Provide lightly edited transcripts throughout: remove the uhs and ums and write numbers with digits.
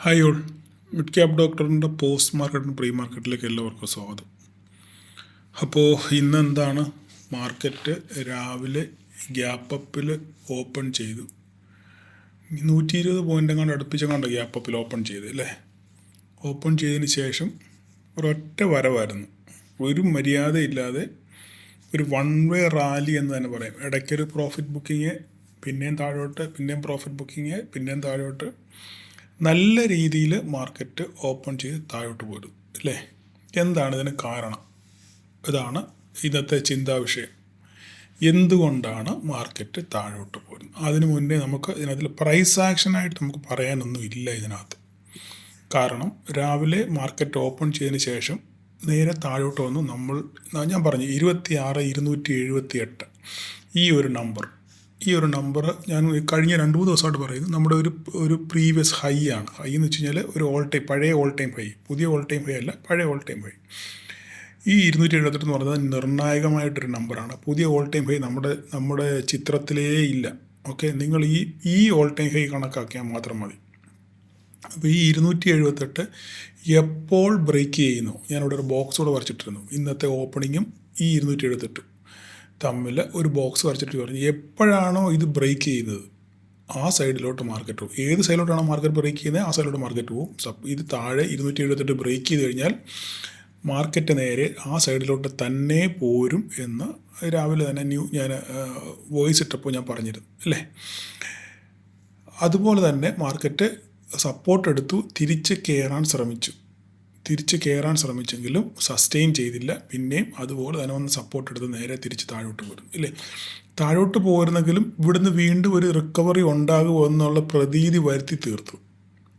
Hi all, mid cap ഡോക്ടറിൻ്റെ post മാർക്കറ്റിനും pre മാർക്കറ്റിലേക്ക് എല്ലാവർക്കും സ്വാഗതം. അപ്പോൾ ഇന്ന് എന്താണ്, മാർക്കറ്റ് രാവിലെ ഗ്യാപ്പ് അപ്പിൽ ഓപ്പൺ ചെയ്തു. 120 പോയിൻ്റ് എങ്ങാണ്ട് അടുപ്പിച്ചെങ്ങാണ്ട് ഗ്യാപ്പ് അപ്പിൽ ഓപ്പൺ ചെയ്ത് അല്ലേ. ഓപ്പൺ ചെയ്തതിന് ശേഷം ഒരൊറ്റ വരവായിരുന്നു, ഒരു മര്യാദയില്ലാതെ ഒരു വൺ വേ റാലി എന്ന് തന്നെ പറയാം. ഇടയ്ക്കൊരു പ്രോഫിറ്റ് ബുക്കിങ്, പിന്നെയും താഴോട്ട്, പിന്നെയും പ്രോഫിറ്റ് ബുക്കിങ്, പിന്നെയും താഴോട്ട്. നല്ല രീതിയിൽ മാർക്കറ്റ് ഓപ്പൺ ചെയ്ത് താഴോട്ട് പോരും അല്ലേ. എന്താണ് ഇതിന് കാരണം? ഇതാണ് ഇന്നത്തെ ചിന്താ വിഷയം. എന്തുകൊണ്ടാണ് മാർക്കറ്റ് താഴോട്ട് പോരുന്നത്? അതിനു മുന്നേ നമുക്ക് ഇതിനകത്തിൽ പ്രൈസ് ആക്ഷനായിട്ട് നമുക്ക് പറയാനൊന്നും ഇല്ല ഇതിനകത്ത്. കാരണം രാവിലെ മാർക്കറ്റ് ഓപ്പൺ ചെയ്തതിന് ശേഷം നേരെ താഴോട്ട് വന്നു. ഞാൻ പറഞ്ഞു 26,278 ഈ ഒരു നമ്പർ ഞാൻ കഴിഞ്ഞ 2-3 ദിവസമായിട്ട് പറയുന്നു. നമ്മുടെ ഒരു പ്രീവിയസ് ഹൈ ആണ്. ഹൈ എന്ന് വെച്ച് കഴിഞ്ഞാൽ ഒരു പഴയ ഓൾ ടൈം ഹൈ, പുതിയ ഓൾ ടൈം ഹൈ അല്ല, പഴയ ഓൾ ടൈം ഹൈ. ഈ 278 എന്ന് പറയുന്നത് നിർണായകമായിട്ടൊരു നമ്പറാണ്. പുതിയ ഓൾ ടൈം ഹൈ നമ്മുടെ ചിത്രത്തിലേ ഇല്ല. ഓക്കെ, നിങ്ങൾ ഈ ഓൾ ടൈം ഹൈ കണക്കാക്കിയാൽ മാത്രം മതി. അപ്പോൾ ഈ 278 എപ്പോൾ ബ്രേക്ക് ചെയ്യുന്നു, ഞാനിവിടെ ഒരു ബോക്സ് കൂടെ വരച്ചിട്ടിരുന്നു. ഇന്നത്തെ ഓപ്പണിങ്ങും ഈ 278 തമ്മിൽ ഒരു ബോക്സ് വരച്ചിട്ട് പറഞ്ഞു, എപ്പോഴാണോ ഇത് ബ്രേക്ക് ചെയ്യുന്നത് ആ സൈഡിലോട്ട് മാർക്കറ്റ് പോകും. ഏത് സൈഡിലോട്ടാണോ മാർക്കറ്റ് ബ്രേക്ക് ചെയ്യുന്നത് ആ സൈഡിലോട്ട് മാർക്കറ്റ് പോകും. ഇത് താഴെ 278 ബ്രേക്ക് ചെയ്ത് കഴിഞ്ഞാൽ മാർക്കറ്റ് നേരെ ആ സൈഡിലോട്ട് തന്നെ പോരും എന്ന് രാവിലെ തന്നെ ഞാൻ വോയിസ് ഇട്ടപ്പോൾ ഞാൻ പറഞ്ഞിരുന്നു അല്ലേ. അതുപോലെ തന്നെ മാർക്കറ്റ് സപ്പോർട്ട് എടുത്തു, തിരിച്ച് കയറാൻ ശ്രമിച്ചെങ്കിലും സസ്റ്റെയിൻ ചെയ്തില്ല. പിന്നെയും അതുപോലെ തന്നെ ഒന്ന് സപ്പോർട്ട് എടുത്ത് നേരെ തിരിച്ച് താഴോട്ട് പോരും ഇല്ലേ. താഴോട്ട് പോരുന്നെങ്കിലും ഇവിടുന്ന് വീണ്ടും ഒരു റിക്കവറി ഉണ്ടാകുമോ എന്നുള്ള പ്രതീതി വരുത്തി തീർത്തു.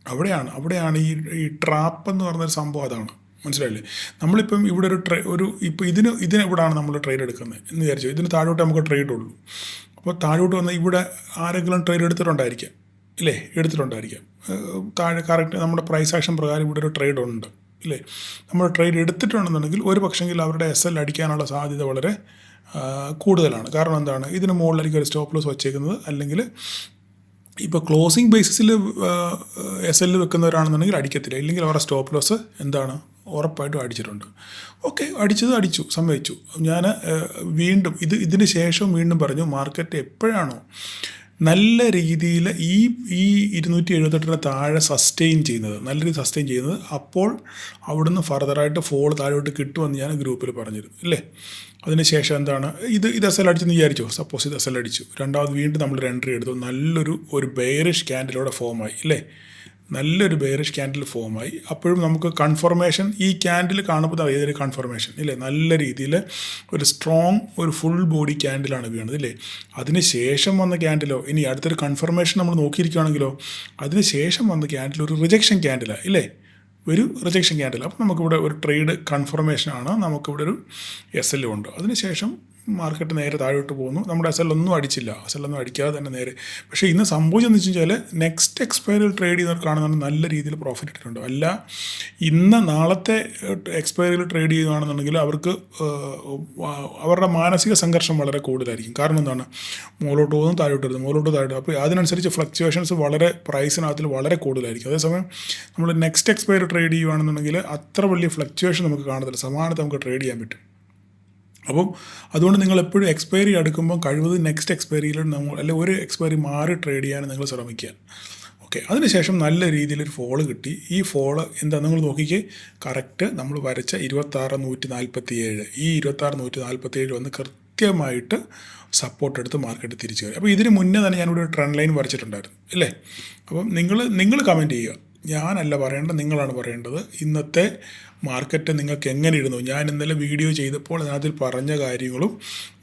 അവിടെയാണ് ഈ ട്രാപ്പ് എന്ന് പറഞ്ഞൊരു സംഭവം. അതാണ്, മനസ്സിലായില്ലേ. നമ്മളിപ്പം ഇവിടെ ഇപ്പോൾ ഇതിന് ഇവിടെയാണ് നമ്മൾ ട്രേഡ് എടുക്കുന്നത് എന്ന് വിചാരിച്ചു. ഇതിന് താഴോട്ട് നമുക്ക് ട്രേഡ് ഉള്ളൂ. അപ്പോൾ താഴോട്ട് വന്ന് ഇവിടെ ആരെങ്കിലും ട്രേഡ് എടുത്തിട്ടുണ്ടായിരിക്കാം. താഴെ കറക്റ്റ് നമ്മുടെ പ്രൈസ് ആക്ഷൻ പ്രകാരം ഇവിടെ ഒരു ട്രേഡ് ഉണ്ട് ഇല്ലേ. നമ്മൾ ട്രേഡ് എടുത്തിട്ടുണ്ടെന്നുണ്ടെങ്കിൽ ഒരു പക്ഷെങ്കിൽ അവരുടെ SL അടിക്കാനുള്ള സാധ്യത വളരെ കൂടുതലാണ്. കാരണം എന്താണ്, ഇതിന് മുകളിലായിരിക്കും ഒരു സ്റ്റോപ്പ് ലോസ് വച്ചേക്കുന്നത്. അല്ലെങ്കിൽ ഇപ്പോൾ ക്ലോസിംഗ് ബേസിസിൽ SL വെക്കുന്നവരാണെന്നുണ്ടെങ്കിൽ അടിക്കത്തില്ല. ഇല്ലെങ്കിൽ അവരുടെ സ്റ്റോപ്പ് ലോസ് എന്താണ്, ഉറപ്പായിട്ടും അടിച്ചിട്ടുണ്ട്. ഓക്കെ, അടിച്ചു, സമ്മതിച്ചു. ഞാൻ വീണ്ടും ഇതിന് ശേഷം വീണ്ടും പറഞ്ഞു, മാർക്കറ്റ് എപ്പോഴാണോ നല്ല രീതിയിൽ ഈ 278 താഴെ നല്ല രീതിയിൽ സസ്റ്റെയിൻ ചെയ്യുന്നത്, അപ്പോൾ അവിടുന്ന് ഫർദറായിട്ട് ഫോൾ താഴോട്ട് കിട്ടുമെന്ന് ഞാൻ ഗ്രൂപ്പിൽ പറഞ്ഞിരുന്നു ഇല്ലേ. അതിനുശേഷം എന്താണ്, ഇത് SL അടിച്ചെന്ന് വിചാരിച്ചോ. സപ്പോസ് ഇത് SL അടിച്ചു, രണ്ടാമത് വീണ്ടും നമ്മൾ എൻട്രി എടുത്തു. നല്ലൊരു ബെയറിഷ് ക്യാൻഡിലൂടെ ഫോമായി ഇല്ലേ. നല്ലൊരു ബെയറിഷ് ക്യാൻഡിൽ ഫോമായി. അപ്പോഴും നമുക്ക് കൺഫർമേഷൻ, ഈ ക്യാൻഡിൽ കാണുമ്പോൾ ഏതൊരു കൺഫർമേഷൻ ഇല്ലേ. നല്ല രീതിയിൽ ഒരു സ്ട്രോങ്, ഒരു ഫുൾ ബോഡി ക്യാൻഡിലാണ് വീണത് ഇല്ലേ. അതിന് ശേഷം വന്ന ക്യാൻഡിലോ, ഇനി അടുത്തൊരു കൺഫർമേഷൻ നമ്മൾ നോക്കിയിരിക്കുകയാണെങ്കിലോ, അതിന് ശേഷം വന്ന ക്യാൻഡിൽ ഒരു റിജക്ഷൻ ക്യാൻഡിലാണ് ഇല്ലേ. ഒരു റിജക്ഷൻ ക്യാൻഡിൽ. അപ്പോൾ നമുക്കിവിടെ ഒരു ട്രേഡ് കൺഫർമേഷനാണ്, നമുക്കിവിടെ ഒരു SL ഉണ്ട്. അതിനുശേഷം മാർക്കറ്റ് നേരെ താഴോട്ട് പോകുന്നു. നമ്മുടെ SL ഒന്നും അടിക്കാതെ തന്നെ നേരെ. പക്ഷേ ഇന്ന് സംഭവിച്ചതെന്ന് വെച്ച് കഴിഞ്ഞാൽ നെക്സ്റ്റ് എക്സ്പയറിയിൽ ട്രേഡ് ചെയ്യുന്നവർ കാണുന്നതാണ് നല്ല രീതിയിൽ പ്രോഫിറ്റ് ഇട്ടിട്ടുണ്ട്. അല്ല, നാളത്തെ എക്സ്പയറിയിൽ ട്രേഡ് ചെയ്യുകയാണെന്നുണ്ടെങ്കിൽ അവർക്ക് അവരുടെ മാനസിക സംഘർഷം വളരെ കൂടുതലായിരിക്കും. കാരണം എന്താണ്, മുകളിലോട്ട് പോകുന്നു, താഴോട്ട് വരുന്നു, മുകളിലോട്ട് താഴോട്ട്. അപ്പോൾ അതിനനുസരിച്ച് ഫ്ലക്ച്വേഷൻസ് വളരെ പ്രൈസിനകത്തിൽ വളരെ കൂടുതലായിരിക്കും. അതേസമയം നമ്മൾ നെക്സ്റ്റ് എക്സ്പയറി ട്രേഡ് ചെയ്യുകയാണെന്നുണ്ടെങ്കിൽ അത്ര വലിയ ഫ്ലക്ച്വേഷൻ നമുക്ക് കാണത്തില്ല, സമാനത്തെ നമുക്ക് ട്രേഡ് ചെയ്യാൻ പറ്റും. അപ്പം അതുകൊണ്ട് നിങ്ങൾ എപ്പോഴും എക്സ്പയറി അടുക്കുമ്പോൾ കഴിവതും നെക്സ്റ്റ് എക്സ്പയറിയിൽ അല്ലെങ്കിൽ ഒരു എക്സ്പയറി മാറി ട്രേഡ് ചെയ്യാൻ നിങ്ങൾ ശ്രമിക്കുക. ഓക്കെ, അതിനുശേഷം നല്ല രീതിയിലൊരു ഫോള് കിട്ടി. ഈ ഫോള് എന്താ, നിങ്ങൾ നോക്കിക്കേ, കറക്റ്റ് നമ്മൾ വരച്ച 26,147 ഈ 26,147 വന്ന് കൃത്യമായിട്ട് സപ്പോർട്ട് എടുത്ത് മാർക്കറ്റ് തിരിച്ചു കയറി. അപ്പോൾ ഇതിന് മുന്നേ തന്നെ ഞാനിവിടെ ഒരു ട്രെൻഡ് ലൈൻ വരച്ചിട്ടുണ്ടായിരുന്നു അല്ലേ. അപ്പം നിങ്ങൾ കമൻറ്റ് ചെയ്യുക, ഞാനല്ല പറയേണ്ടത്, നിങ്ങളാണ് പറയേണ്ടത്. ഇന്നത്തെ മാർക്കറ്റ് നിങ്ങൾക്ക് എങ്ങനെ ഇരുന്നു? ഞാൻ ഇന്നലെ വീഡിയോ ചെയ്തപ്പോൾ അതിനകത്തിൽ പറഞ്ഞ കാര്യങ്ങളും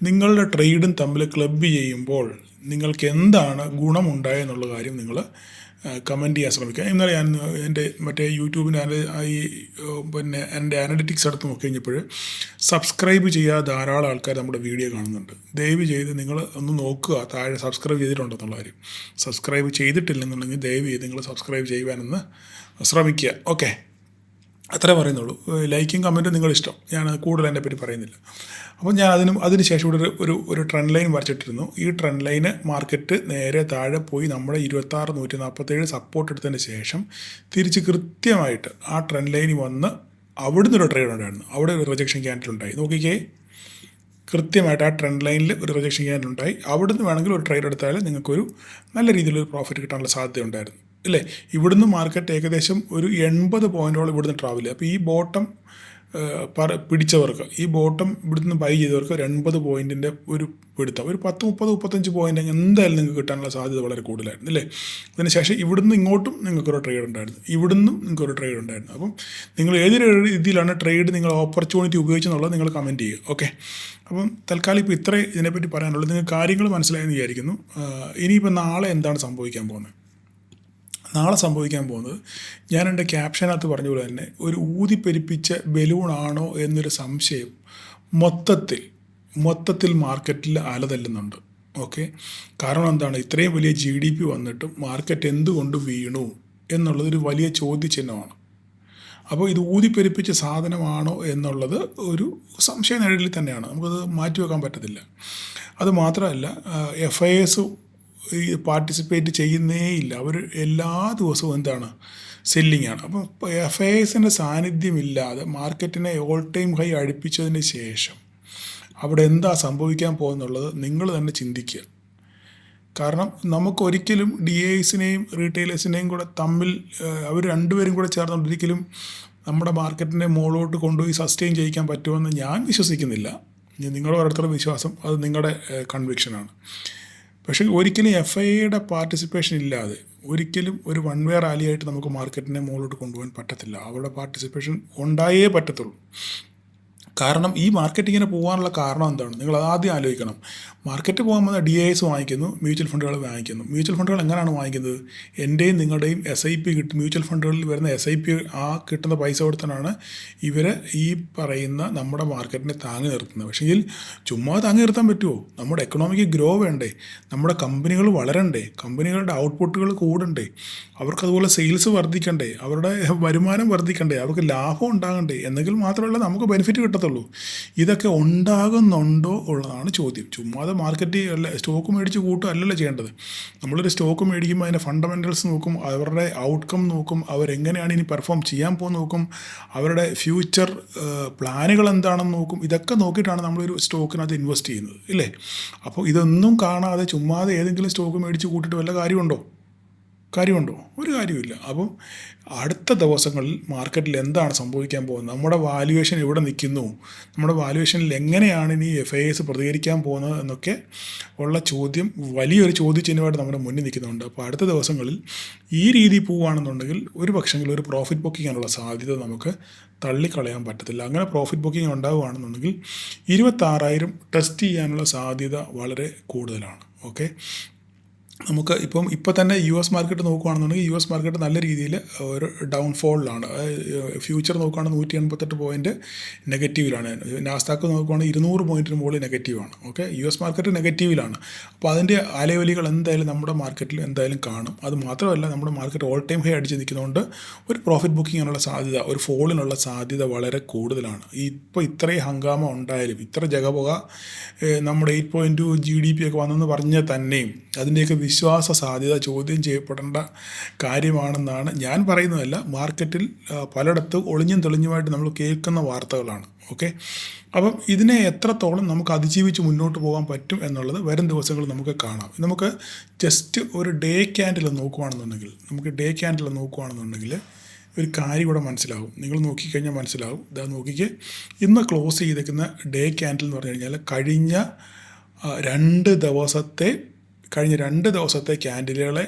നിങ്ങളുടെ ട്രേഡും തമ്മിൽ ക്ലബ്ബ് ചെയ്യുമ്പോൾ നിങ്ങൾക്ക് എന്താണ് ഗുണമുണ്ടായെന്നുള്ള കാര്യം നിങ്ങൾ കമൻറ്റ് ചെയ്യാൻ ശ്രമിക്കുക. ഇന്നലെ ഞാൻ എൻ്റെ യൂട്യൂബിന് എൻ്റെ അനലിറ്റിക്സ് എടുത്ത് നോക്കി കഴിഞ്ഞപ്പോൾ സബ്സ്ക്രൈബ് ചെയ്യാതെ ധാരാളം ആൾക്കാർ നമ്മുടെ വീഡിയോ കാണുന്നുണ്ട്. ദയവ് ചെയ്ത് നിങ്ങൾ ഒന്ന് നോക്കുക, താഴെ സബ്സ്ക്രൈബ് ചെയ്തിട്ടുണ്ടെന്നുള്ള കാര്യം. സബ്സ്ക്രൈബ് ചെയ്തിട്ടില്ലെന്നുണ്ടെങ്കിൽ ദയവ് ചെയ്ത് നിങ്ങൾ സബ്സ്ക്രൈബ് ചെയ്യുവാനൊന്ന് ശ്രമിക്കുക. ഓക്കെ, അത്രേ പറയുന്നുള്ളൂ. ലൈക്കും കമൻറ്റും നിങ്ങളിഷ്ടം, ഞാൻ കൂടുതൽ അതിനെപ്പറ്റി പറയുന്നില്ല. അപ്പോൾ ഞാൻ അതിന് ശേഷം ഇവിടെ ഒരു ട്രെൻഡ് ലൈൻ വരച്ചിട്ടിരുന്നു. ഈ ട്രെൻഡ് ലൈന് മാർക്കറ്റ് നേരെ താഴെ പോയി നമ്മുടെ 26,147 സപ്പോർട്ട് എടുത്തതിന് ശേഷം തിരിച്ച് കൃത്യമായിട്ട് ആ ട്രെൻഡ് ലൈനിൽ വന്ന് അവിടുന്ന് ഒരു ട്രേഡ് ഉണ്ടായിരുന്നു. അവിടെ ഒരു റിജക്ഷൻ ക്യാൻഡിൽ ഉണ്ടായി. നോക്കിക്കേ, കൃത്യമായിട്ട് ആ ട്രെൻഡ് ലൈനിൽ ഒരു റിജക്ഷൻ ക്യാൻഡിൽ ഉണ്ടായി. അവിടുന്ന് വേണമെങ്കിൽ ഒരു ട്രേഡ് എടുത്താൽ നിങ്ങൾക്കൊരു നല്ല രീതിയിലൊരു പ്രോഫിറ്റ് കിട്ടാനുള്ള സാധ്യത ഉണ്ടായിരുന്നു, അല്ലേ? ഇവിടുന്ന് മാർക്കറ്റ് ഏകദേശം ഒരു 80 പോയിൻറ്റോളം ഇവിടുന്ന് ട്രാവൽ ചെയ്യും. അപ്പോൾ ഈ ബോട്ടം പിടിച്ചവർക്ക്, ഈ ബോട്ടം ഇവിടുന്ന് ബൈ ചെയ്തവർക്ക് ഒരു 80 പോയിൻറ്റിൻ്റെ ഒരു പിടുത്തം, ഒരു 10, 30, 35 പോയിൻ്റ് എന്തായാലും നിങ്ങൾക്ക് കിട്ടാനുള്ള സാധ്യത വളരെ കൂടുതലായിരുന്നു, അല്ലേ? അതിനുശേഷം ഇവിടുന്ന് ഇങ്ങോട്ടും നിങ്ങൾക്കൊരു ട്രേഡ് ഉണ്ടായിരുന്നു, ഇവിടുന്നും നിങ്ങൾക്കൊരു ട്രേഡ് ഉണ്ടായിരുന്നു. അപ്പം നിങ്ങൾ ഏത് രീതിയിലാണ് ട്രേഡ് നിങ്ങൾ ഓപ്പർച്യൂണിറ്റി ഉപയോഗിച്ചെന്നുള്ളത് നിങ്ങൾ കമൻറ്റ് ചെയ്യുക, ഓക്കെ? അപ്പം തൽക്കാലം ഇപ്പോൾ ഇത്രേ ഇതിനെപ്പറ്റി പറയാനുള്ളത്. നിങ്ങൾക്ക് കാര്യങ്ങൾ മനസ്സിലായെന്ന് വിചാരിക്കുന്നു. ഇനിയിപ്പോൾ നാളെ എന്താണ് സംഭവിക്കാൻ പോകുന്നത്? നാളെ സംഭവിക്കാൻ പോകുന്നത്, ഞാൻ എൻ്റെ ക്യാപ്ഷനകത്ത് പറഞ്ഞ പോലെ തന്നെ, ഒരു ഊതിപ്പെരിപ്പിച്ച ബലൂണാണോ എന്നൊരു സംശയം മൊത്തത്തിൽ മാർക്കറ്റിൽ അലതല്ലുന്നുണ്ട്, ഓക്കെ? കാരണം എന്താണ്, ഇത്രയും വലിയ GDP വന്നിട്ടും മാർക്കറ്റ് എന്തുകൊണ്ട് വീണു എന്നുള്ളതൊരു വലിയ ചോദ്യചിഹ്നമാണ്. അപ്പോൾ ഇത് ഊതിപ്പെരിപ്പിച്ച സാധനമാണോ എന്നുള്ളത് ഒരു സംശയ നിഴലിൽ തന്നെയാണ്, നമുക്കത് മാറ്റിവെക്കാൻ പറ്റത്തില്ല. അത് മാത്രമല്ല, FIS ഈ പാർട്ടിസിപ്പേറ്റ് ചെയ്യുന്നേയില്ല. അവർ എല്ലാ ദിവസവും എന്താണ്, സെല്ലിംഗ് ആണ്. അപ്പോൾ FISൻ്റെ സാന്നിധ്യമില്ലാതെ മാർക്കറ്റിനെ ഓൾ ടൈം ഹൈ അടുപ്പിച്ചതിന് ശേഷം അവിടെ എന്താ സംഭവിക്കാൻ പോകുന്നുള്ളത് നിങ്ങൾ തന്നെ ചിന്തിക്കുക. കാരണം നമുക്കൊരിക്കലും DISനെയും റീറ്റെയിലേഴ്സിനെയും കൂടെ തമ്മിൽ, അവർ രണ്ടുപേരും കൂടെ ചേർന്നുകൊണ്ട് ഒരിക്കലും നമ്മുടെ മാർക്കറ്റിനെ മുകളിലോട്ട് കൊണ്ടുപോയി സസ്റ്റെയിൻ ചെയ്യിക്കാൻ പറ്റുമെന്ന് ഞാൻ വിശ്വസിക്കുന്നില്ല. നിങ്ങളുടെ ഓരോരുത്തരുടെ വിശ്വാസം, അത് നിങ്ങളുടെ കൺവിക്ഷനാണ്. പക്ഷേ ഒരിക്കലും FIAയുടെ പാർട്ടിസിപ്പേഷൻ ഇല്ലാതെ ഒരിക്കലും ഒരു വൺ വേ റാലിയായിട്ട് നമുക്ക് മാർക്കറ്റിനെ മുകളിലോട്ട് കൊണ്ടുപോകാൻ പറ്റത്തില്ല. അവരുടെ പാർട്ടിസിപ്പേഷൻ ഉണ്ടായേ പറ്റത്തുള്ളൂ. കാരണം ഈ മാർക്കറ്റ് ഇങ്ങനെ പോകാനുള്ള കാരണം എന്താണ്, നിങ്ങൾ ആദ്യം ആലോചിക്കണം. മാർക്കറ്റ് പോകുമ്പോൾ DIS വാങ്ങിക്കുന്നു, മ്യൂച്വൽ ഫണ്ടുകൾ വാങ്ങിക്കുന്നു. മ്യൂച്വൽ ഫണ്ടുകൾ എങ്ങനെയാണ് വാങ്ങിക്കുന്നത്? എൻ്റെയും നിങ്ങളുടെയും SIP കിട്ടും. മ്യൂച്വൽ ഫണ്ടുകളിൽ വരുന്ന SIP ആ കിട്ടുന്ന പൈസ കൊടുത്താണ് ഇവർ ഈ പറയുന്ന നമ്മുടെ മാർക്കറ്റിനെ താങ്ങി നിർത്തുന്നത്. പക്ഷേ ചുമ്മാ താങ്ങി നിർത്താൻ പറ്റുമോ? നമ്മുടെ എക്കണോമിക്ക് ഗ്രോ വേണ്ടേ? നമ്മുടെ കമ്പനികൾ വളരണ്ടേ? കമ്പനികളുടെ ഔട്ട്പുട്ടുകൾ കൂടണ്ടേ? അവർക്കതുപോലെ സെയിൽസ് വർദ്ധിക്കണ്ടേ? അവരുടെ വരുമാനം വർദ്ധിക്കണ്ടേ? അവർക്ക് ലാഭം ഉണ്ടാകണ്ടേ? എന്നെങ്കിൽ മാത്രമല്ല നമുക്ക് ബെനിഫിറ്റ് കിട്ടത്തുള്ളൂ. ഇതൊക്കെ ഉണ്ടാകുന്നുണ്ടോ ഉള്ളതാണ് ചോദ്യം. ചുമ്മാതെ മാർക്കറ്റ് സ്റ്റോക്ക് മേടിച്ച് കൂട്ടുക അല്ലല്ലോ ചെയ്യേണ്ടത്. നമ്മളൊരു സ്റ്റോക്ക് മേടിക്കുമ്പോൾ അതിൻ്റെ ഫണ്ടമെൻ്റൽസ് നോക്കും, അവരുടെ ഔട്ട്കം നോക്കും, അവരെങ്ങനെയാണ് ഇനി പെർഫോം ചെയ്യാൻ പോകുന്നത് നോക്കും, അവരുടെ ഫ്യൂച്ചർ പ്ലാനുകൾ എന്താണെന്ന് നോക്കും. ഇതൊക്കെ നോക്കിയിട്ടാണ് നമ്മളൊരു സ്റ്റോക്കിനകത്ത് ഇൻവെസ്റ്റ് ചെയ്യുന്നത്, ഇല്ലേ? അപ്പോൾ ഇതൊന്നും കാണാതെ ചുമ്മാതെ ഏതെങ്കിലും സ്റ്റോക്ക് മേടിച്ച് കൂട്ടിയിട്ട് വല്ല കാര്യമുണ്ടോ? ഒരു കാര്യമില്ല. അപ്പം അടുത്ത ദിവസങ്ങളിൽ മാർക്കറ്റിൽ എന്താണ് സംഭവിക്കാൻ പോകുന്നത്, നമ്മുടെ വാല്യുവേഷൻ എവിടെ നിൽക്കുന്നു, നമ്മുടെ വാല്യുവേഷനിൽ എങ്ങനെയാണ് ഇനി FIS പ്രതികരിക്കാൻ പോകുന്നത് എന്നൊക്കെ ഉള്ള ചോദ്യം, വലിയൊരു ചോദ്യചിഹ്നമായിട്ട് നമ്മുടെ മുന്നിൽ നിൽക്കുന്നുണ്ട്. അപ്പോൾ അടുത്ത ദിവസങ്ങളിൽ ഈ രീതി പോവുകയാണെന്നുണ്ടെങ്കിൽ ഒരു പക്ഷെങ്കിൽ ഒരു പ്രോഫിറ്റ് ബുക്കിങ്ങിനുള്ള സാധ്യത നമുക്ക് തള്ളിക്കളയാൻ പറ്റത്തില്ല. അങ്ങനെ പ്രോഫിറ്റ് ബുക്കിംഗ് ഉണ്ടാവുകയാണെന്നുണ്ടെങ്കിൽ 26,000 ടെസ്റ്റ് ചെയ്യാനുള്ള സാധ്യത വളരെ കൂടുതലാണ്, ഓക്കെ? നമുക്ക് ഇപ്പോൾ തന്നെ US മാർക്കറ്റ് നോക്കുകയാണെന്നുണ്ടെങ്കിൽ US മാർക്കറ്റ് നല്ല രീതിയിൽ ഒരു ഡൗൺഫോളിലാണ്. ഫ്യൂച്ചർ നോക്കുകയാണെങ്കിൽ 188 പോയിൻറ്റ് നെഗറ്റീവിലാണ്. നാസ്ഡാക്ക് നോക്കുകയാണെങ്കിൽ 200 പോയിൻറ്റിന് മുകളിൽ നെഗറ്റീവാണ്, ഓക്കെ? US market നെഗറ്റീവിലാണ്. അപ്പോൾ അതിൻ്റെ അലവലികൾ എന്തായാലും നമ്മുടെ മാർക്കറ്റിൽ എന്തായാലും കാണും. അത് മാത്രമല്ല, നമ്മുടെ മാർക്കറ്റ് ഓൾ ടൈം ഹൈ അടിച്ച് നിൽക്കുന്നതുകൊണ്ട് ഒരു പ്രോഫിറ്റ് ബുക്കിങ്ങിനുള്ള സാധ്യത, ഒരു ഫോളിനുള്ള സാധ്യത വളരെ കൂടുതലാണ്. ഇപ്പോൾ ഇത്രയും ഹംഗാമ ഉണ്ടായാലും, ഇത്ര ജഗപുക നമ്മുടെ 8.2 GDP ഒക്കെ വന്നെന്ന് പറഞ്ഞാൽ തന്നെയും അതിൻ്റെയൊക്കെ വിശ്വാസ സാധ്യത ചോദ്യം ചെയ്യപ്പെടേണ്ട കാര്യമാണെന്നാണ് ഞാൻ പറയുന്നതല്ല. മാർക്കറ്റിൽ പലയിടത്തും ഒളിഞ്ഞും തെളിഞ്ഞുമായിട്ട് നമ്മൾ കേൾക്കുന്ന വാർത്തകളാണ്, ഓക്കെ? അപ്പം ഇതിനെ എത്രത്തോളം നമുക്ക് അതിജീവിച്ച് മുന്നോട്ട് പോകാൻ പറ്റും എന്നുള്ളത് വരും ദിവസങ്ങളിൽ നമുക്ക് കാണാം. നമുക്ക് ജസ്റ്റ് ഒരു ഡേ ക്യാൻഡിൽ നോക്കുകയാണെന്നുണ്ടെങ്കിൽ ഒരു കാര്യം കൂടെ മനസ്സിലാവും. നിങ്ങൾ നോക്കിക്കഴിഞ്ഞാൽ മനസ്സിലാവും. ഇതാ നോക്കിക്ക്, ഇന്ന് ക്ലോസ് ചെയ്തേക്കുന്ന ഡേ ക്യാൻഡിൽ എന്ന് പറഞ്ഞു കഴിഞ്ഞാൽ കഴിഞ്ഞ 2 ദിവസത്തെ ക്യാൻഡിലുകളെ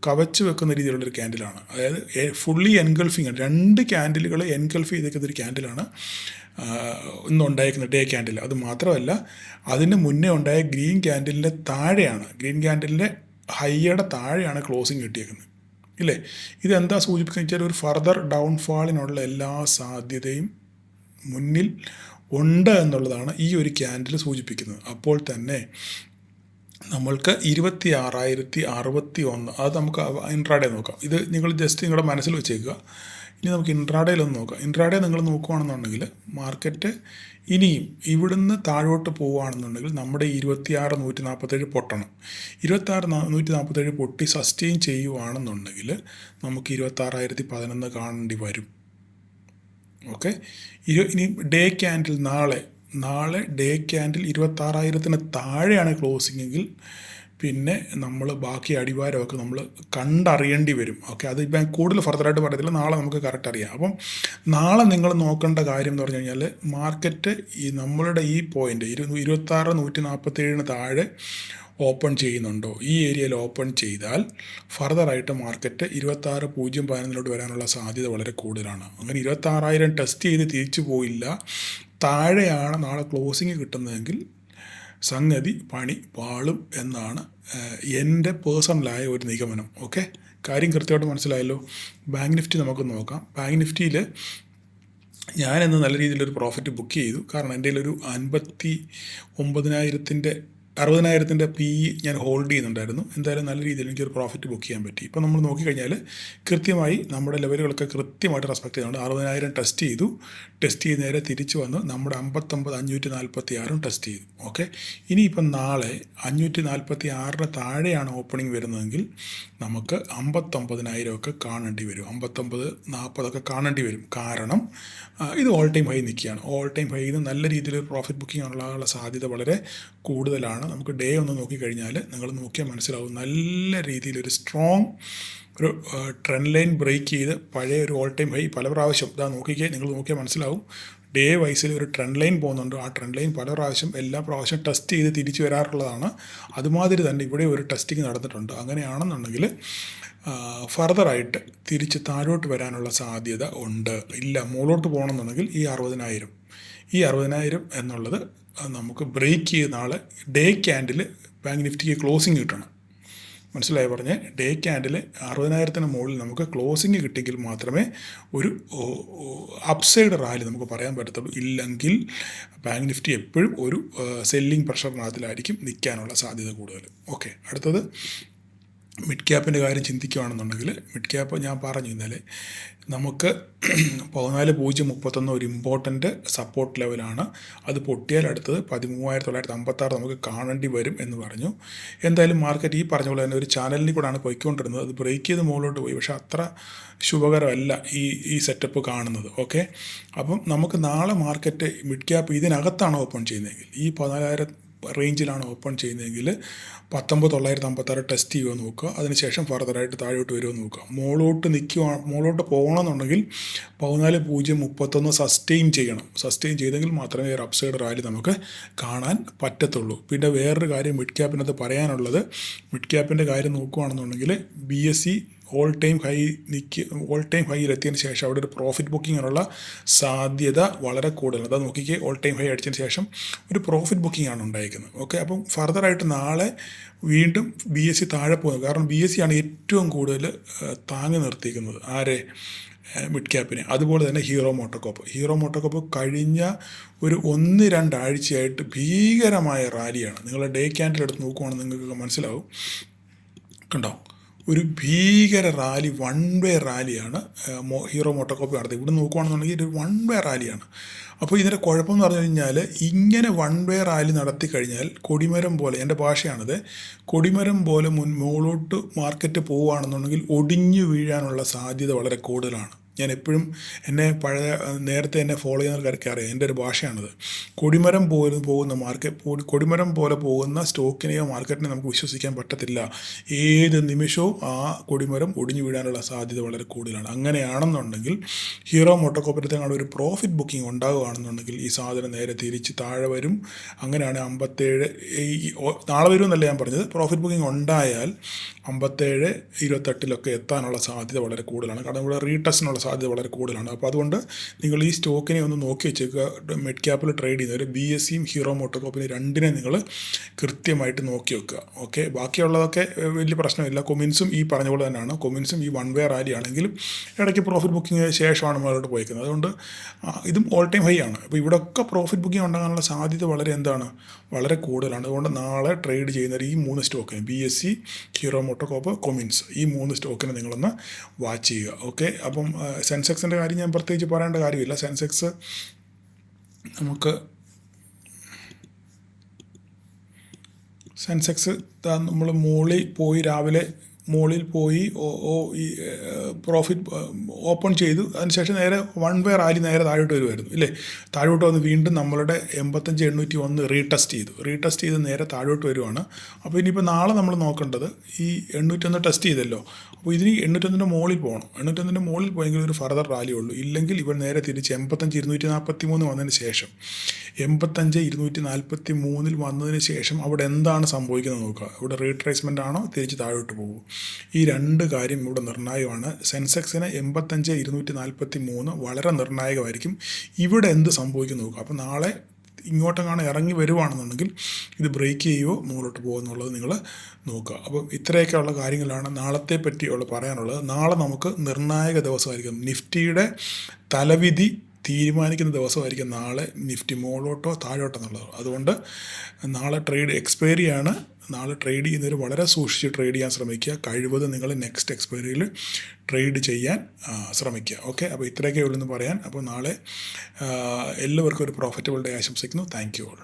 കവച്ച് വെക്കുന്ന രീതിയിലുള്ളൊരു ക്യാൻഡിലാണ്. അതായത് ഫുള്ളി എൻഗൾഫിങ് ആണ്. 2 ക്യാൻഡിലുകളെ എൻഗൾഫ് ചെയ്തേക്കുന്നൊരു ക്യാൻഡിലാണ് ഇന്നുണ്ടായിരിക്കുന്ന ഡേ ക്യാൻഡിൽ. അത് മാത്രമല്ല, അതിന് മുന്നേ ഉണ്ടായ ഗ്രീൻ ക്യാൻഡിലിൻ്റെ ഹൈയുടെ താഴെയാണ് ക്ലോസിങ് കിട്ടിയേക്കുന്നത്, ഇല്ലേ? ഇതെന്താ സൂചിപ്പിക്കുന്നത് വെച്ചാൽ ഒരു ഫർദർ ഡൗൺഫാളിനുള്ള എല്ലാ സാധ്യതയും മുന്നിൽ ഉണ്ട് എന്നുള്ളതാണ് ഈ ഒരു ക്യാൻഡിൽ സൂചിപ്പിക്കുന്നത്. അപ്പോൾ തന്നെ നമ്മൾക്ക് 26,061 അത് നമുക്ക് ഇൻട്രാഡേ നോക്കാം. ഇത് നിങ്ങൾ ജസ്റ്റ് നിങ്ങളുടെ മനസ്സിൽ വെച്ചേക്കുക. ഇനി നമുക്ക് ഇൻട്രാഡേയിലൊന്ന് നോക്കാം. ഇൻട്രാഡേ നിങ്ങൾ നോക്കുകയാണെന്നുണ്ടെങ്കിൽ മാർക്കറ്റ് ഇനിയും ഇവിടുന്ന് താഴോട്ട് പോവുകയാണെന്നുണ്ടെങ്കിൽ നമ്മുടെ 26,147 പൊട്ടണം. 26,147 പൊട്ടി സസ്റ്റെയിൻ ചെയ്യുകയാണെന്നുണ്ടെങ്കിൽ നമുക്ക് 26,011 കാണേണ്ടി വരും. ഓക്കെ, ഇനി ഡേ ക്യാൻഡിൽ നാളെ ഡേ ക്യാൻഡിൽ 26,000 താഴെയാണ് ക്ലോസിംഗ് എങ്കിൽ പിന്നെ നമ്മൾ ബാക്കി അടിവാരമൊക്കെ നമ്മൾ കണ്ടറിയേണ്ടി വരും. ഓക്കെ, അത് ഇപ്പം കൂടുതൽ ഫർദറായിട്ട് പറയത്തില്ല, നാളെ നമുക്ക് കറക്റ്റ് അറിയാം. അപ്പം നാളെ നിങ്ങൾ നോക്കേണ്ട കാര്യം എന്ന് പറഞ്ഞു കഴിഞ്ഞാൽ മാർക്കറ്റ് നമ്മളുടെ ഈ പോയിൻ്റ് 26,147 താഴെ ഓപ്പൺ ചെയ്യുന്നുണ്ടോ, ഈ ഏരിയയിൽ ഓപ്പൺ ചെയ്താൽ ഫർദറായിട്ട് മാർക്കറ്റ് 26,011 വരാനുള്ള സാധ്യത വളരെ കൂടുതലാണ്. അങ്ങനെ 26,000 ടെസ്റ്റ് ചെയ്ത് തിരിച്ചു പോയില്ല, താഴെയാണ് നാളെ ക്ലോസിങ് കിട്ടുന്നതെങ്കിൽ സംഗതി പണി പാളും എന്നാണ് എൻ്റെ പേഴ്സണലായ ഒരു നിഗമനം. ഓക്കെ, കാര്യം കൃത്യമായിട്ട് മനസ്സിലായല്ലോ. ബാങ്ക് നിഫ്റ്റി നമുക്ക് നോക്കാം. ബാങ്ക് നിഫ്റ്റിയിൽ ഞാനിന്ന് നല്ല രീതിയിലൊരു പ്രോഫിറ്റ് ബുക്ക് ചെയ്തു. കാരണം എൻ്റെ ഒരു 60,000 പി ഞാൻ ഹോൾഡ് ചെയ്യുന്നുണ്ടായിരുന്നു. എന്തായാലും നല്ല രീതിയിൽ എനിക്കൊരു പ്രോഫിറ്റ് ബുക്ക് ചെയ്യാൻ പറ്റി. ഇപ്പോൾ നമ്മൾ നോക്കിക്കഴിഞ്ഞാൽ കൃത്യമായി നമ്മുടെ ലെവലുകളൊക്കെ കൃത്യമായിട്ട് റെസ്പെക്ട് ചെയ്യുന്നുണ്ട്. 60,000 ടെസ്റ്റ് ചെയ്ത് നേരെ തിരിച്ചു വന്ന് നമ്മുടെ 59,546 ടെസ്റ്റ് ചെയ്തു. ഓക്കെ, ഇനിയിപ്പം നാളെ 546 താഴെയാണ് ഓപ്പണിംഗ് വരുന്നതെങ്കിൽ നമുക്ക് 59,000 കാണേണ്ടി വരും, 59,40 കാണേണ്ടി വരും. കാരണം ഇത് ഓൾ ടൈം ഹൈ നിൽക്കുകയാണ്. ഓൾ ടൈം ഹൈയിൽ നിന്ന് നല്ല രീതിയിൽ പ്രോഫിറ്റ് ബുക്കിംഗ് ഉള്ള സാധ്യത വളരെ കൂടുതലാണ്. നമുക്ക് ഡേ ഒന്ന് നോക്കിക്കഴിഞ്ഞാൽ നിങ്ങൾ നോക്കിയാൽ മനസ്സിലാവും, നല്ല രീതിയിലൊരു സ്ട്രോങ് ഒരു ട്രെൻഡ് ലൈൻ ബ്രേക്ക് ചെയ്ത് പഴയ ഒരു ഓൾ ടൈം ഹൈ പല പ്രാവശ്യം നിങ്ങൾ നോക്കിയാൽ മനസ്സിലാവും. ഡേ വൈസിൽ ഒരു ട്രെൻഡ് ലൈൻ പോകുന്നുണ്ട്. ആ ട്രെൻഡ് ലൈൻ എല്ലാ പ്രാവശ്യം ടെസ്റ്റ് ചെയ്ത് തിരിച്ചു വരാറുള്ളതാണ്. അതുമാതിരി തന്നെ ഇവിടെ ഒരു ടെസ്റ്റിംഗ് നടന്നിട്ടുണ്ട്. അങ്ങനെയാണെന്നുണ്ടെങ്കിൽ ഫർദറായിട്ട് തിരിച്ച് താഴോട്ട് വരാനുള്ള സാധ്യത ഉണ്ട്. ഇല്ല, മുകളിലോട്ട് പോകണമെന്നുണ്ടെങ്കിൽ ഈ 60,000 എന്നുള്ളത് നമുക്ക് ബ്രേക്ക് ചെയ്ത് നാളെ ഡേ ക്യാൻഡിൽ ബാങ്ക് നിഫ്റ്റിക്ക് ക്ലോസിങ് കിട്ടണം. മനസ്സിലായി പറഞ്ഞ്, ഡേ ക്യാൻഡിൽ 60,000 മുകളിൽ നമുക്ക് ക്ലോസിങ് കിട്ടിയെങ്കിൽ മാത്രമേ ഒരു അപ്സൈഡ് റാലി നമുക്ക് പറയാൻ പറ്റത്തുള്ളൂ. ഇല്ലെങ്കിൽ ബാങ്ക് നിഫ്റ്റി എപ്പോഴും ഒരു സെല്ലിംഗ് പ്രഷറിനകത്തിലായിരിക്കും നിൽക്കാനുള്ള സാധ്യത കൂടുതൽ. ഓക്കെ, അടുത്തത് മിഡ് ക്യാപ്പിൻ്റെ കാര്യം ചിന്തിക്കുകയാണെന്നുണ്ടെങ്കിൽ മിഡ് ക്യാപ്പ് ഞാൻ പറഞ്ഞു ഇന്നലെ നമുക്ക് 14,031 ഒരു ഇമ്പോർട്ടൻ്റ് സപ്പോർട്ട് ലെവലാണ്. അത് പൊട്ടിയാൽ അടുത്തത് 13,956 നമുക്ക് കാണേണ്ടി വരും എന്ന് പറഞ്ഞു. എന്തായാലും മാർക്കറ്റ് ഈ പറഞ്ഞ പോലെ തന്നെ ഒരു ചാനലിൽ കൂടെയാണ് പോയിക്കൊണ്ടിരുന്നത്. അത് ബ്രേക്ക് ചെയ്ത് മുകളിലോട്ട് പോയി, പക്ഷേ അത്ര ശുഭകരമല്ല ഈ സെറ്റപ്പ് കാണുന്നത്. ഓക്കെ, അപ്പം നമുക്ക് നാളെ മാർക്കറ്റ് മിഡ് ക്യാപ്പ് ഇതിനകത്താണ് ഓപ്പൺ ചെയ്യുന്നതെങ്കിൽ, ഈ 14,000 റേഞ്ചിലാണ് ഓപ്പൺ ചെയ്യുന്നതെങ്കിൽ 19,956 ടെസ്റ്റ് ചെയ്യുമോ നോക്കുക. അതിനുശേഷം ഫർദറായിട്ട് താഴോട്ട് വരുമോ നോക്കുക. മുകളിലോട്ട് പോകണമെന്നുണ്ടെങ്കിൽ 14,031 സസ്റ്റെയിൻ ചെയ്തെങ്കിൽ മാത്രമേ ഒരു അപ്സൈഡ് റാലി നമുക്ക് കാണാൻ പറ്റത്തുള്ളൂ. പിന്നെ വേറൊരു കാര്യം മിഡ് ക്യാപ്പിനകത്ത് പറയാനുള്ളത്, മിഡ് ക്യാപ്പിൻ്റെ കാര്യം നോക്കുകയാണെന്നുണ്ടെങ്കിൽ BSE ഓൾ ടൈം ഹൈയിലെത്തിയതിന് ശേഷം അവിടെ ഒരു പ്രോഫിറ്റ് ബുക്കിങ്ങിനുള്ള സാധ്യത വളരെ കൂടുതലാണ്. അത് നോക്കിക്കേ, ഓൾ ടൈം ഹൈ അടിച്ചതിന് ശേഷം ഒരു പ്രോഫിറ്റ് ബുക്കിംഗ് ആണ് ഉണ്ടായിരിക്കുന്നത്. ഓക്കെ, അപ്പം ഫർദറായിട്ട് നാളെ വീണ്ടും BSE താഴെ പോകുന്നത്. കാരണം BSE ആണ് ഏറ്റവും കൂടുതൽ താങ്ങി നിർത്തിയിരിക്കുന്നത് മിഡ് ക്യാപ്പിനെ. അതുപോലെ തന്നെ ഹീറോ മോട്ടോകോപ്പ് കഴിഞ്ഞ ഒരു 1-2 ആഴ്ചയായിട്ട് ഭീകരമായ റാലിയാണ്. നിങ്ങൾ ഡേ ക്യാൻഡിൽ എടുത്ത് നോക്കുവാണെങ്കിൽ നിങ്ങൾക്ക് മനസ്സിലാവും. കണ്ടോ, ഒരു ഭീകര റാലി, വൺ വേ റാലിയാണ് ഹീറോ മോട്ടോകോപ്പ് നടത്തി. ഇവിടെ നോക്കുകയാണെന്നുണ്ടെങ്കിൽ ഒരു വൺ വേ റാലിയാണ്. അപ്പോൾ ഇതിൻ്റെ കുഴപ്പമെന്ന് പറഞ്ഞു കഴിഞ്ഞാൽ, ഇങ്ങനെ വൺ വേ റാലി നടത്തി കഴിഞ്ഞാൽ കൊടിമരം പോലെ, എൻ്റെ ഭാഷയാണിത്, കൊടിമരം പോലെ മുകളിലോട്ട് മാർക്കറ്റ് പോവുകയാണെന്നുണ്ടെങ്കിൽ ഒടിഞ്ഞു വീഴാനുള്ള സാധ്യത വളരെ കൂടുതലാണ്. ഞാൻ എപ്പോഴും നേരത്തെ എന്നെ ഫോളോ ചെയ്യുന്നവർക്കൊക്കെ അറിയാം, എൻ്റെ ഒരു ഭാഷയാണത്. കൊടിമരം പോലെ പോകുന്ന സ്റ്റോക്കിനെയോ മാർക്കറ്റിനെ നമുക്ക് വിശ്വസിക്കാൻ പറ്റത്തില്ല. ഏത് നിമിഷവും ആ കൊടിമരം ഒടിഞ്ഞു വീഴാനുള്ള സാധ്യത വളരെ കൂടുതലാണ്. അങ്ങനെയാണെന്നുണ്ടെങ്കിൽ ഹീറോ മോട്ടോകോപ്പിനകത്ത് ഒരു പ്രോഫിറ്റ് ബുക്കിംഗ് ഉണ്ടാകുകയാണെന്നുണ്ടെങ്കിൽ ഈ സാധനം നേരെ തിരിച്ച് താഴെ വരും. അങ്ങനെയാണ് 57 നാളെ വരുമെന്നല്ല ഞാൻ പറഞ്ഞത്. പ്രോഫിറ്റ് ബുക്കിംഗ് ഉണ്ടായാൽ 57-28 എത്താനുള്ള സാധ്യത വളരെ കൂടുതലാണ്. കാരണം ഇവിടെ റീടെസ്റ്റിനുള്ള സാധ്യത വളരെ കൂടുതലാണ്. അപ്പോൾ അതുകൊണ്ട് നിങ്ങൾ ഈ സ്റ്റോക്കിനെ ഒന്ന് നോക്കി വെച്ചേക്കുക. മിഡ് ക്യാപ്പിൽ ട്രേഡ് ചെയ്യുന്നവർ BSEയും ഹീറോ മോട്ടോകോപ്പിനെ രണ്ടിനെ നിങ്ങൾ കൃത്യമായിട്ട് നോക്കി വെക്കുക. ഓക്കെ, ബാക്കിയുള്ളതൊക്കെ വലിയ പ്രശ്നമില്ല. കൊമിൻസും ഈ പറഞ്ഞ പോലെ തന്നെയാണ്. കൊമിൻസും ഈ വൺ വേ റാലി ആണെങ്കിലും ഇടയ്ക്ക് പ്രോഫിറ്റ് ബുക്കിംഗ് ശേഷമാണ് മുകളിലോട്ട് പോയിരിക്കുന്നത്. അതുകൊണ്ട് ഇതും ഓൾ ടൈം ഹൈ ആണ്. അപ്പോൾ ഇവിടെയൊക്കെ പ്രോഫിറ്റ് ബുക്കിംഗ് ഉണ്ടാകാനുള്ള സാധ്യത വളരെ കൂടുതലാണ്. അതുകൊണ്ട് നാളെ ട്രേഡ് ചെയ്യുന്നവർ ഈ 3 സ്റ്റോക്കിന് BSE, ഹീറോ മോട്ടോകോപ്പ്, കൊമിൻസ്, ഈ 3 സ്റ്റോക്കിനെ നിങ്ങളൊന്ന് വാച്ച് ചെയ്യുക. ഓക്കെ, അപ്പം സെൻസെക്സിൻ്റെ കാര്യം ഞാൻ പ്രത്യേകിച്ച് പറയേണ്ട കാര്യമില്ല. സെൻസെക്സ് നമുക്ക് നമ്മൾ മുകളിൽ പോയി ഈ പ്രോഫിറ്റ് ഓപ്പൺ ചെയ്തു. അതിനുശേഷം നേരെ വൺ വേ റാലി നേരെ താഴോട്ട് വരുമായിരുന്നു ഇല്ലേ. താഴോട്ട് വന്ന് വീണ്ടും നമ്മളുടെ 85,801 റീടെസ്റ്റ് ചെയ്ത് നേരെ താഴോട്ട് വരുവാണ്. അപ്പോൾ ഇനിയിപ്പോൾ നാളെ നമ്മൾ നോക്കേണ്ടത് ഈ 801 ടെസ്റ്റ് ചെയ്തല്ലോ. അപ്പോൾ ഇതിന് 801 മുകളിൽ പോകണം. 801 മുകളിൽ പോയെങ്കിൽ ഒരു ഫർദർ റാലി ഉള്ളൂ. ഇല്ലെങ്കിൽ ഇവർ നേരെ തിരിച്ച് 85,243 വന്നതിന് ശേഷം 85,243 വന്നതിന് ശേഷം അവിടെ എന്താണ് സംഭവിക്കുന്നത് നോക്കുക. ഇവിടെ റീട്രേസ്മെൻ്റ് ആണോ, തിരിച്ച് താഴോട്ട് പോകും. ഈ രണ്ട് കാര്യം ഇവിടെ നിർണായകമാണ്. സെൻസെക്സിന് 85,243 വളരെ നിർണായകമായിരിക്കും. ഇവിടെ എന്ത് സംഭവിക്കും നോക്കുക. അപ്പോൾ നാളെ ഇങ്ങോട്ടെങ്ങാണ് ഇറങ്ങി വരുവാണെന്നുണ്ടെങ്കിൽ ഇത് ബ്രേക്ക് ചെയ്യുമോ മുകളിലോട്ട് പോകുമോ എന്നുള്ളത് നിങ്ങൾ നോക്കുക. അപ്പം ഇത്രയൊക്കെയുള്ള കാര്യങ്ങളാണ് നാളത്തെ പറ്റിയുള്ള പറയാനുള്ളത്. നാളെ നമുക്ക് നിർണായക ദിവസമായിരിക്കും. നിഫ്റ്റിയുടെ തലവിധി തീരുമാനിക്കുന്ന ദിവസമായിരിക്കും നാളെ. നിഫ്റ്റി മുകളിലോട്ടോ താഴോട്ടോ എന്നുള്ളത്. അതുകൊണ്ട് നാളെ ട്രേഡ് എക്സ്പയറിയാണ്. നാളെ ട്രേഡ് ചെയ്യുന്നവർ വളരെ സൂക്ഷിച്ച് ട്രേഡ് ചെയ്യാൻ ശ്രമിക്കുക. കഴിവതും നിങ്ങൾ നെക്സ്റ്റ് എക്സ്പയറിയിൽ ട്രേഡ് ചെയ്യാൻ ശ്രമിക്കുക. ഓക്കെ, അപ്പോൾ ഇത്രയൊക്കെ ഉള്ളൂ എന്ന് പറയാൻ. അപ്പോൾ നാളെ എല്ലാവർക്കും ഒരു പ്രോഫിറ്റബിൾ ഡേ ആശംസിക്കുന്നു. Thank you all.